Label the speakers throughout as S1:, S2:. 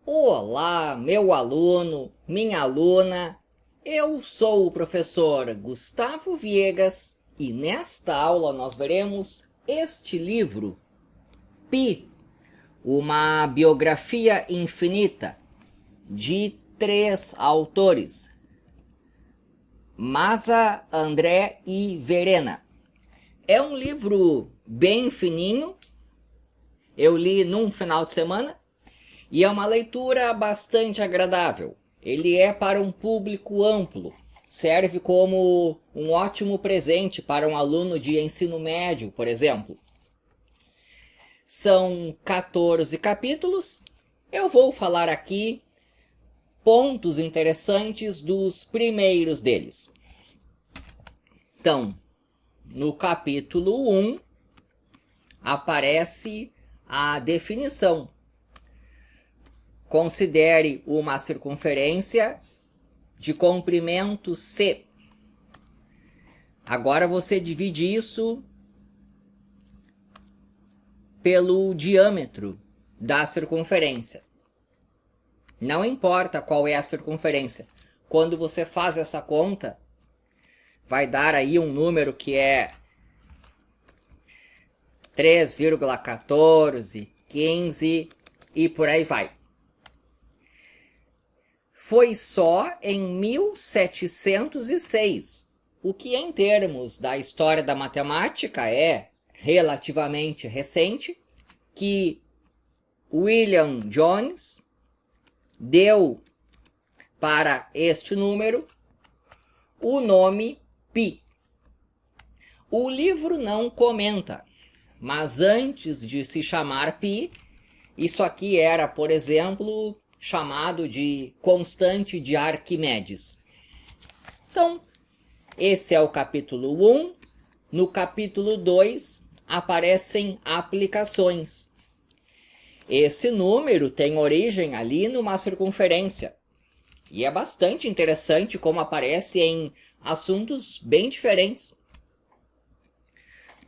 S1: Olá, meu aluno, minha aluna. Eu sou o professor Gustavo Viegas e nesta aula nós veremos este livro, Pi, uma biografia infinita, de 3 autores, Masa, André e Verena. É um livro bem fininho, eu li num final de semana, e é uma leitura bastante agradável. Ele é para um público amplo, serve como um ótimo presente para um aluno de ensino médio, por exemplo. São 14 capítulos. Eu vou falar aqui pontos interessantes dos primeiros deles. Então, no capítulo 1, aparece a definição. Considere uma circunferência de comprimento C. Agora você divide isso pelo diâmetro da circunferência. Não importa qual é a circunferência. Quando você faz essa conta, vai dar aí um número que é 3,14, 15 e por aí vai. Foi só em 1706, o que em termos da história da matemática é relativamente recente, que William Jones deu para este número o nome Pi. O livro não comenta, mas antes de se chamar Pi, isso aqui era, por exemplo, chamado de constante de Arquimedes. Então, esse é o capítulo 1. No capítulo 2 aparecem aplicações. Esse número tem origem ali numa circunferência. E é bastante interessante como aparece em assuntos bem diferentes.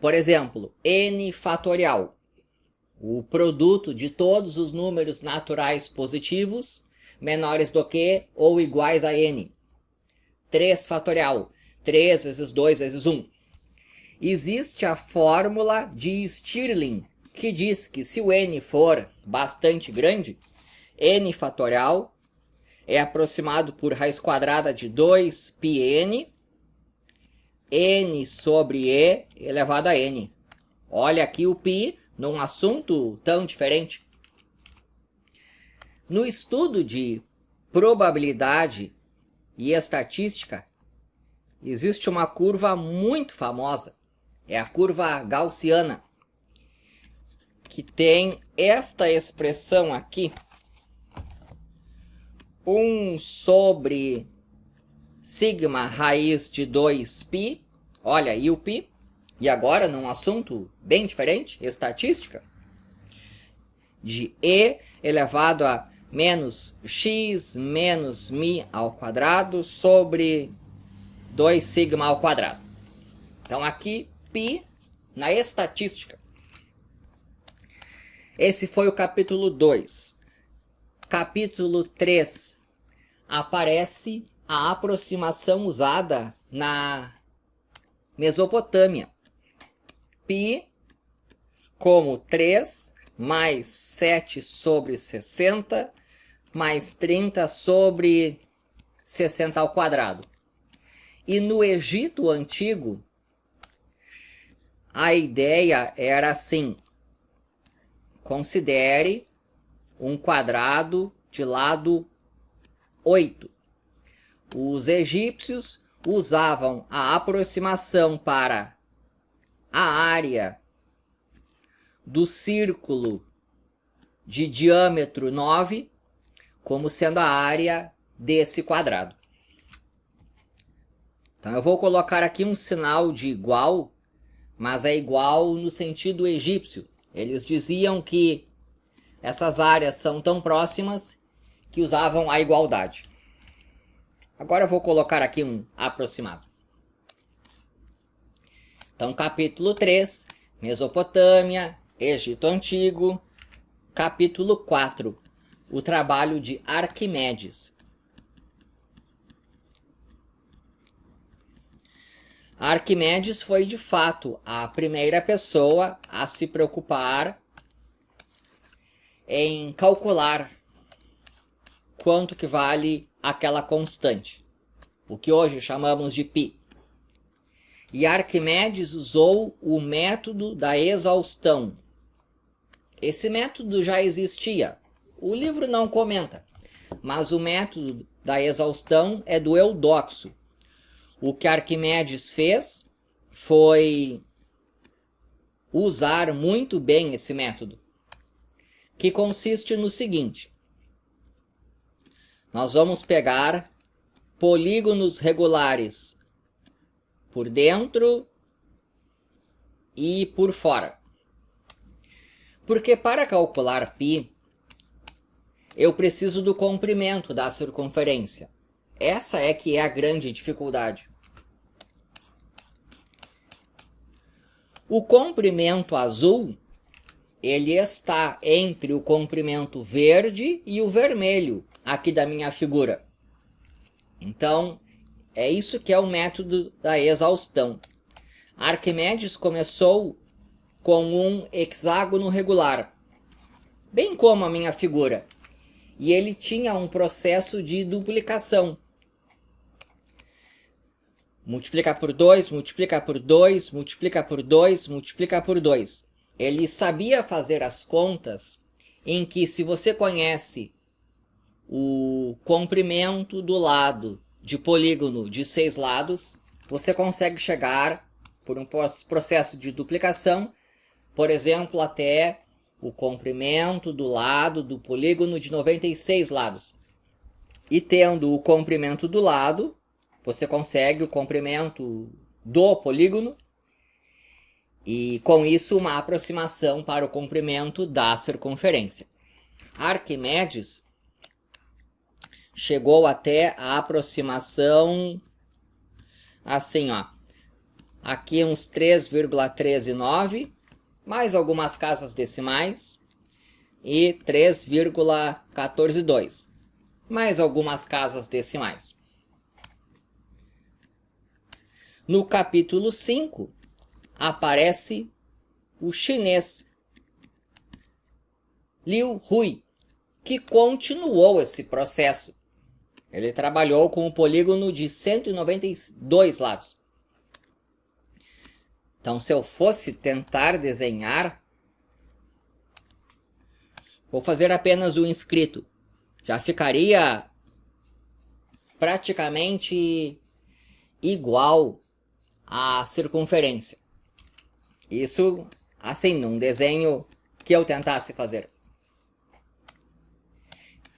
S1: Por exemplo, n fatorial. O produto de todos os números naturais positivos menores do que ou iguais a n. 3 fatorial. 3 vezes 2 vezes 1. Existe a fórmula de Stirling, que diz que se o n for bastante grande, n fatorial é aproximado por raiz quadrada de 2πn, n sobre e elevado a n. Olha aqui o π num assunto tão diferente. No estudo de probabilidade e estatística, existe uma curva muito famosa, é a curva gaussiana, que tem esta expressão aqui, 1 sobre sigma raiz de 2π, olha aí o π. E agora, num assunto bem diferente, estatística, de e elevado a menos x menos mi ao quadrado sobre 2 sigma ao quadrado. Então aqui, π na estatística. Esse foi o capítulo 2. Capítulo 3. Aparece a aproximação usada na Mesopotâmia. Π como 3 mais 7 sobre 60 mais 30 sobre 60 ao quadrado. E no Egito Antigo, a ideia era assim: considere um quadrado de lado 8. Os egípcios usavam a aproximação para a área do círculo de diâmetro 9 como sendo a área desse quadrado. Então eu vou colocar aqui um sinal de igual, mas é igual no sentido egípcio. Eles diziam que essas áreas são tão próximas que usavam a igualdade. Agora eu vou colocar aqui um aproximado. Então, capítulo 3, Mesopotâmia, Egito Antigo. Capítulo 4, o trabalho de Arquimedes. Arquimedes foi de fato a primeira pessoa a se preocupar em calcular quanto que vale aquela constante, o que hoje chamamos de π. E Arquimedes usou o método da exaustão. Esse método já existia, o livro não comenta, mas o método da exaustão é do Eudoxo. O que Arquimedes fez foi usar muito bem esse método, que consiste no seguinte: nós vamos pegar polígonos regulares por dentro e por fora. Porque para calcular π, eu preciso do comprimento da circunferência. Essa é que é a grande dificuldade. O comprimento azul, ele está entre o comprimento verde e o vermelho, aqui da minha figura. Então, é isso que é o método da exaustão. Arquimedes começou com um hexágono regular, bem como a minha figura. E ele tinha um processo de duplicação. Multiplica por 2, multiplica por 2, multiplica por 2, multiplica por 2. Ele sabia fazer as contas em que, se você conhece o comprimento do lado de polígono de 6 lados, você consegue chegar, por um processo de duplicação, por exemplo, até o comprimento do lado do polígono de 96 lados. E tendo o comprimento do lado, você consegue o comprimento do polígono e, com isso, uma aproximação para o comprimento da circunferência. Arquimedes chegou até a aproximação assim, ó. Aqui uns 3,139, mais algumas casas decimais, e 3,142, mais algumas casas decimais. No capítulo 5, aparece o chinês Liu Hui, que continuou esse processo. Ele trabalhou com o polígono de 192 lados. Então, se eu fosse tentar desenhar, vou fazer apenas o inscrito. Já ficaria praticamente igual à circunferência. Isso, assim, num desenho que eu tentasse fazer.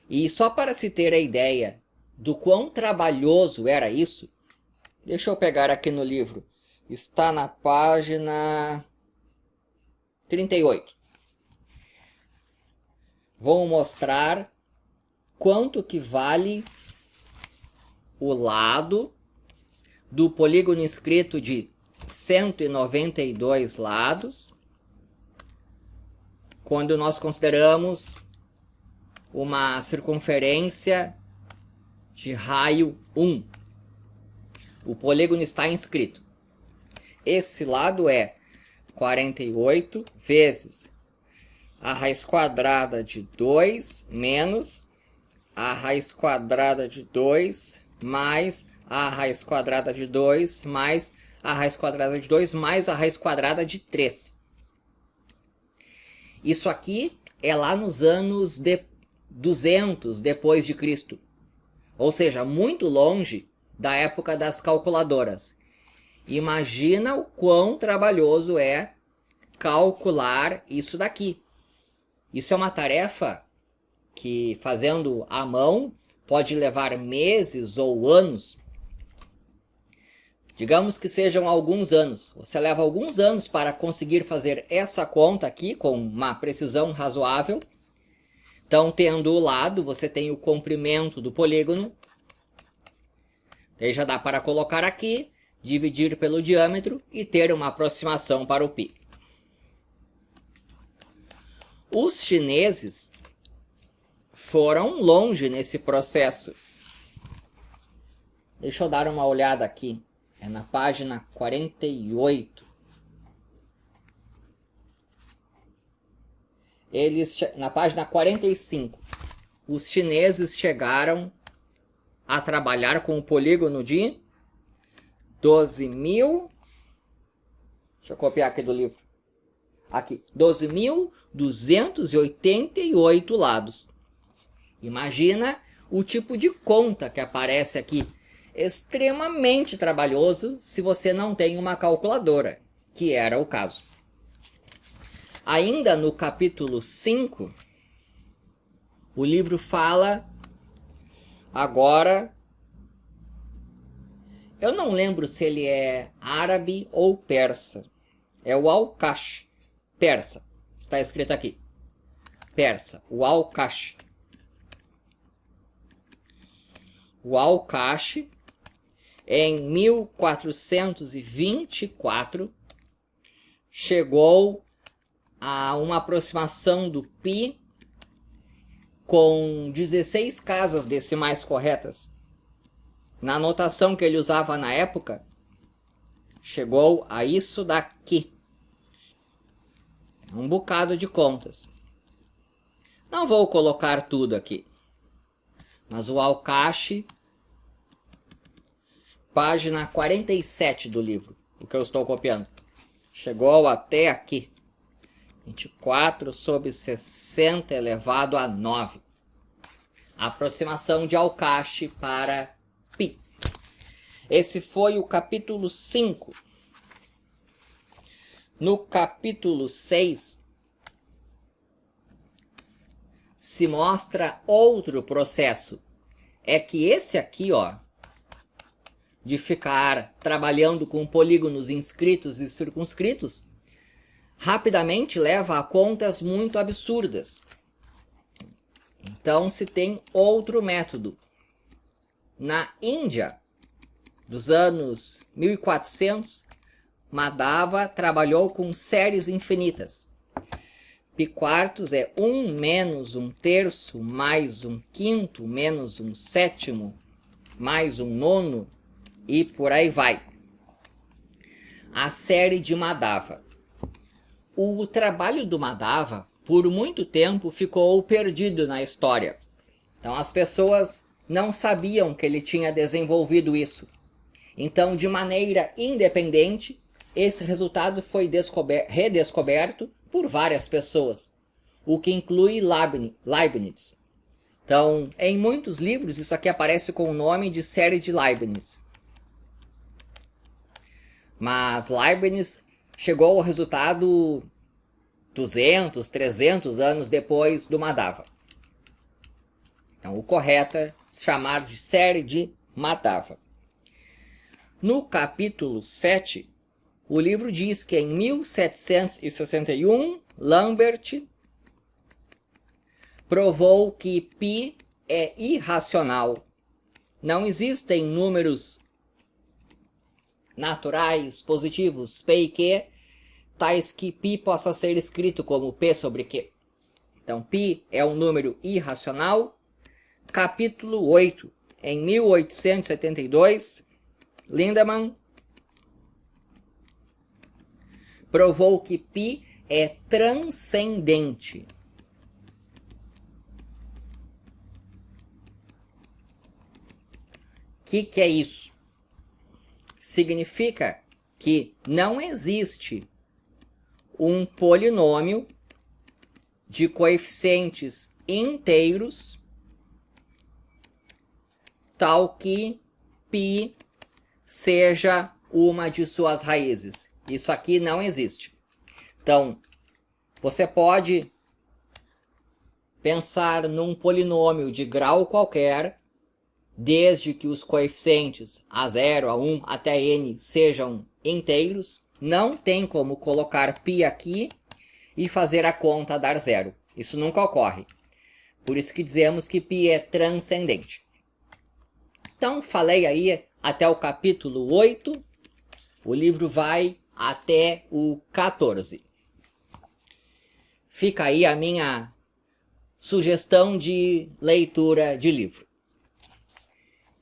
S1: E só para se ter a ideia do quão trabalhoso era isso, deixa eu pegar aqui no livro. Está na página 38. Vou mostrar quanto que vale o lado do polígono inscrito de 192 lados, quando nós consideramos uma circunferência de raio 1. O polígono está inscrito. Esse lado é 48 vezes a raiz quadrada de 2 menos a raiz quadrada de 2 mais a raiz quadrada de 2 mais a raiz quadrada de 2 mais a raiz quadrada de 3. Isso aqui é lá nos anos 200 depois de Cristo. Ou seja, muito longe da época das calculadoras. Imagina o quão trabalhoso é calcular isso daqui. Isso é uma tarefa que, fazendo à mão, pode levar meses ou anos. Digamos que sejam alguns anos. Você leva alguns anos para conseguir fazer essa conta aqui com uma precisão razoável. Então, tendo o lado, você tem o comprimento do polígono. Aí já dá para colocar aqui, dividir pelo diâmetro e ter uma aproximação para o π. Os chineses foram longe nesse processo. Deixa eu dar uma olhada aqui. É na página 48. Na página 45, os chineses chegaram a trabalhar com o polígono de 12.000. Deixa eu copiar aqui do livro. Aqui, 12.288 lados. Imagina o tipo de conta que aparece aqui. Extremamente trabalhoso se você não tem uma calculadora, que era o caso. Ainda no capítulo 5, o livro fala agora, eu não lembro se ele é árabe ou persa. É o Al-Kash, persa. Está escrito aqui. Persa, o Al-Kash. O Al-Kash, em 1424, chegou a uma aproximação do π com 16 casas decimais corretas. Na notação que ele usava na época, chegou a isso daqui. Um bocado de contas. Não vou colocar tudo aqui. Mas o Al-Kash, página 47 do livro, o que eu estou copiando, chegou até aqui. 24 sobre 60 elevado a 9. Aproximação de Al-Kash para π. Esse foi o capítulo 5. No capítulo 6, se mostra outro processo. É que esse aqui, ó, de ficar trabalhando com polígonos inscritos e circunscritos, rapidamente leva a contas muito absurdas. Então se tem outro método. Na Índia, dos anos 1400, Madhava trabalhou com séries infinitas. Π-quartos é 1 menos 1/3 mais 1/5 menos 1/7 mais 1/9 e por aí vai. A série de Madhava. O trabalho do Madhava, por muito tempo, ficou perdido na história. Então as pessoas não sabiam que ele tinha desenvolvido isso. Então, de maneira independente, esse resultado foi redescoberto por várias pessoas, o que inclui Leibniz. Então, em muitos livros, isso aqui aparece com o nome de série de Leibniz. Mas Leibniz chegou ao resultado 200, 300 anos depois do Madhava. Então, o correto é chamar de série de Madhava. No capítulo 7, o livro diz que em 1761, Lambert provou que π é irracional. Não existem números naturais, positivos, p e q, tais que π possa ser escrito como p sobre q. Então, π é um número irracional. Capítulo 8, em 1872, Lindemann provou que π é transcendente. O que é isso? Significa que não existe um polinômio de coeficientes inteiros tal que π seja uma de suas raízes. Isso aqui não existe. Então, você pode pensar num polinômio de grau qualquer, desde que os coeficientes a0, a1 até n sejam inteiros. Não tem como colocar π aqui e fazer a conta dar zero. Isso nunca ocorre. Por isso que dizemos que π é transcendente. Então, falei aí até o capítulo 8. O livro vai até o 14. Fica aí a minha sugestão de leitura de livro.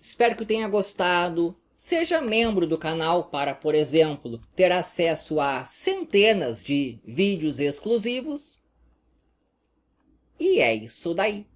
S1: Espero que tenha gostado. Seja membro do canal para, por exemplo, ter acesso a centenas de vídeos exclusivos. E é isso daí.